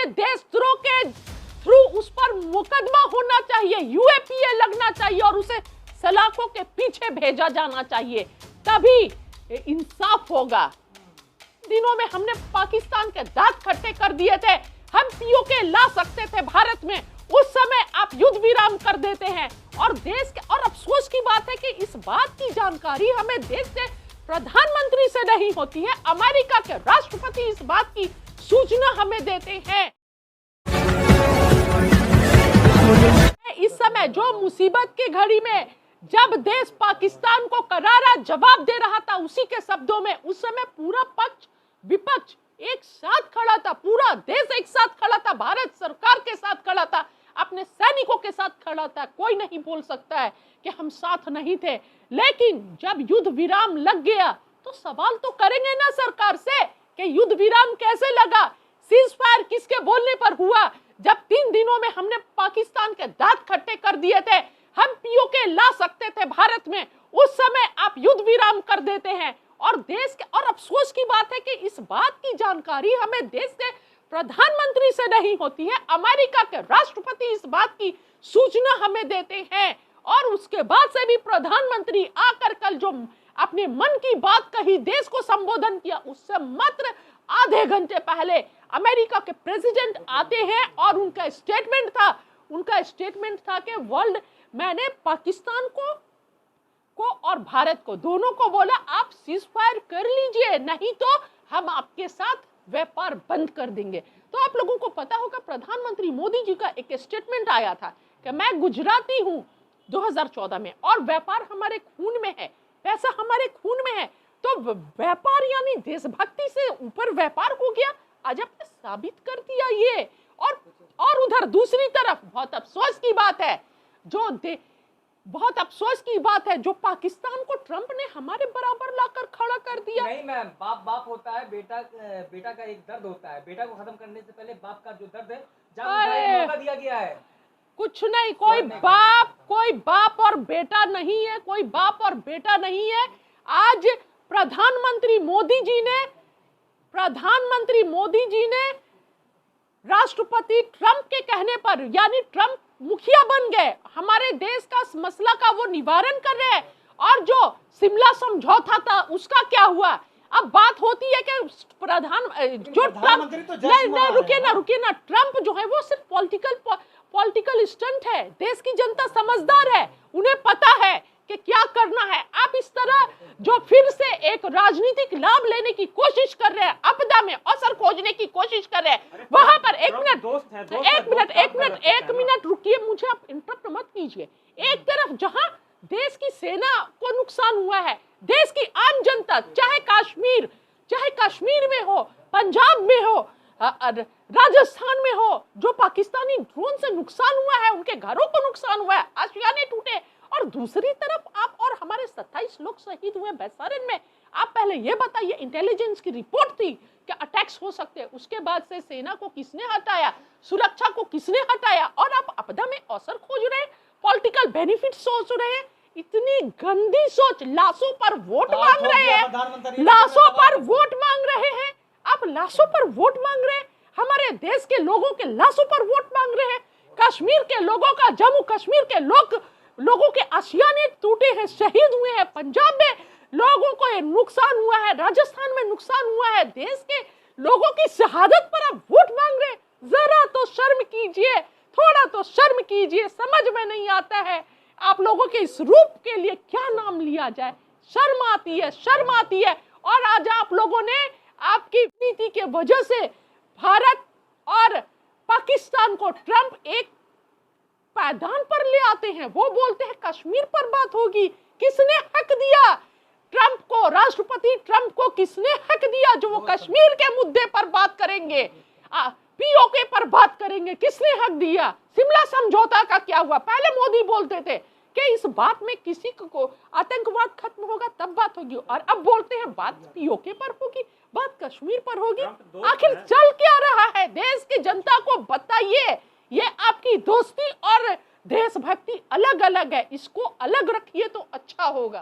के देशद्रोह के थ्रू उस पर मुकदमा होना चाहिए, यूएपीए लगना चाहिए और उसे सलाखों के पीछे भेजा जाना चाहिए, तभी इंसाफ होगा। दिनों में हमने पाकिस्तान के दांत खट्टे कर दिए थे, हम पीओके ला सकते थे भारत में, उस समय आप युद्ध विराम कर देते हैं। और देश के, और अफसोस की बात है कि इस बात की जानकारी हमें देश के प्रधानमंत्री से नहीं होती है, अमेरिका के राष्ट्रपति इस बात की सूचना हमें देते हैं। इस समय जो मुसीबत की घड़ी में जब देश पाकिस्तान को करारा जवाब दे रहा था उसी के शब्दों में, उस समय पूरा पक्ष विपक्ष एक साथ खड़ा था, पूरा देश एक साथ खड़ा था, भारत सरकार के साथ खड़ा था, अपने सैनिकों के साथ खड़ा था। कोई नहीं बोल सकता है कि हम साथ नहीं थे। लेकिन जब युद्ध विराम लग गया तो सवाल तो करेंगे ना सरकार से कि युद्ध विराम कैसे लगा, सीज फायर किसके बोलने पर हुआ। जब 3 दिनों में हमने पाकिस्तान के दांत खट्टे कर दिए थे, हम पीओके ला सकते थे भारत में, उस समय आप युद्ध विराम कर देते हैं। और देश के, और अफसोस की बात है कि इस बात की जानकारी हमें देश के प्रधानमंत्री से नहीं होती है, अमेरिका के राष्ट्रपति इस बात की सूचना हमें देते हैं। और उसके बाद से भी प्रधानमंत्री आकर कल जो अपने मन की बात कही, देश को संबोधन किया, उससे मात्र आधे घंटे पहले अमेरिका के प्रेसिडेंट आते हैं और उनका स्टेटमेंट था कि वर्ल्ड, मैंने पाकिस्तान को और भारत को दोनों को बोला आप सीज फायर कर लीजिए, नहीं तो हम आपके साथ व्यापार बंद कर देंगे। तो आप लोगों को पता होगा प्रधानमंत्री मोदी जी का एक स्टेटमेंट आया था कि मैं गुजराती हूं 2014 में और व्यापार हमारे खून में है, पैसा हमारे खून में है। तो व्यापार यानी देशभक्ति से ऊपर व्यापार हो गया, आज आपने साबित कर दिया ये। और उधर दूसरी तरफ बहुत अफसोस की बात है जो पाकिस्तान को ट्रंप ने हमारे बराबर लाकर खड़ा कर दिया। नहीं मैम, बाप होता है, बेटा का एक दर्द होता है, बेटा को खत्म करने से पहले बाप का जो दर्द है मौका दिया गया है। कुछ नहीं, कोई बाप और बेटा नहीं है, कोई बाप और बेटा नहीं है। आज प्रधानमंत्री मोदी जी ने राष्ट्रपति ट्रंप के कहने पर, यानी ट्रंप मुखिया बन गए, हमारे देश का मसला का वो निवारण कर रहे हैं। और जो शिमला समझौता था उसका क्या हुआ? अब बात होती है कि रुकिए ना, ट्रंप जो है वो सिर्फ पॉलिटिकल स्टंट है। देश की जनता समझदार है, उन्हें पता है कि क्या करना है। आप इस तरह जो फिर से एक राजनीतिक लाभ लेने की कोशिश कर रहे हैं, आपदा में अवसर खोजने की कोशिश कर रहे हैं, वहां पर एक मिनट रुकिए, मुझे आप इंटरप्ट मत कीजिए। एक तरफ जहां देश की सेना को नुकसान हुआ है, देश की आम जनता, चाहे कश्मीर में हो, पंजाब में हो, राजस्थान में हो, जो पाकिस्तानी ड्रोन से नुकसान हुआ है, उनके घरों को नुकसान हुआ है, आशियाने टूटे। और दूसरी तरफ आप और हमारे 27 लोग शहीद हुए बैसारन में। आप पहले ये बताइए, इंटेलिजेंस की रिपोर्ट थी कि अटैक्स हो सकते हैं, उसके बाद से सेना को किसने हटाया, सुरक्षा को किसने हटाया, और आप आपदा में अवसर खोज रहे हैं, पॉलिटिकल बेनिफिट सोच रहे हैं। इतनी गंदी सोच, लाशों पर वोट मांग रहे हैं, लाशों पर वोट मांग रहे हैं, आप लाशों पर वोट मांग रहे हैं, हमारे देश के लोगों के लाशों पर वोट मांग रहे हैं। कश्मीर के लोगों का, जम्मू कश्मीर के लोगों के आशियाने टूटे हैं, शहीद हुए हैं, पंजाब में लोगों को नुकसान हुआ है, राजस्थान में नुकसान हुआ है, देश के लोगों की शहादत पर आप वोट मांग रहे हैं। जरा तो शर्म कीजिए, थोड़ा तो शर्म कीजिए। समझ में नहीं आता है आप लोगों के इस रूप के लिए क्या नाम लिया जाए। शर्म आती है। और आज आप लोगों ने आपकी नीति के वजह से भारत और पाकिस्तान को ट्रंप एक पायदान पर ले आते हैं। वो बोलते हैं कश्मीर पर बात होगी। किसने हक दिया ट्रंप को, राष्ट्रपति ट्रंप को किसने हक दिया जो वो कश्मीर के मुद्दे पर बात करेंगे, पीओके पर बात करेंगे? किसने हक दिया? शिमला समझौता का क्या हुआ? पहले मोदी बोलते थे कि इस बात में किसी को आतंकवाद खत्म होगा तब बात होगी, और अब बोलते हैं बात पीओके पर होगी, बात कश्मीर पर होगी। आखिर चल क्या रहा है? देश की जनता को बताइए। ये आपकी दोस्ती और देशभक्ति अलग अलग है, इसको अलग रखिए तो अच्छा होगा।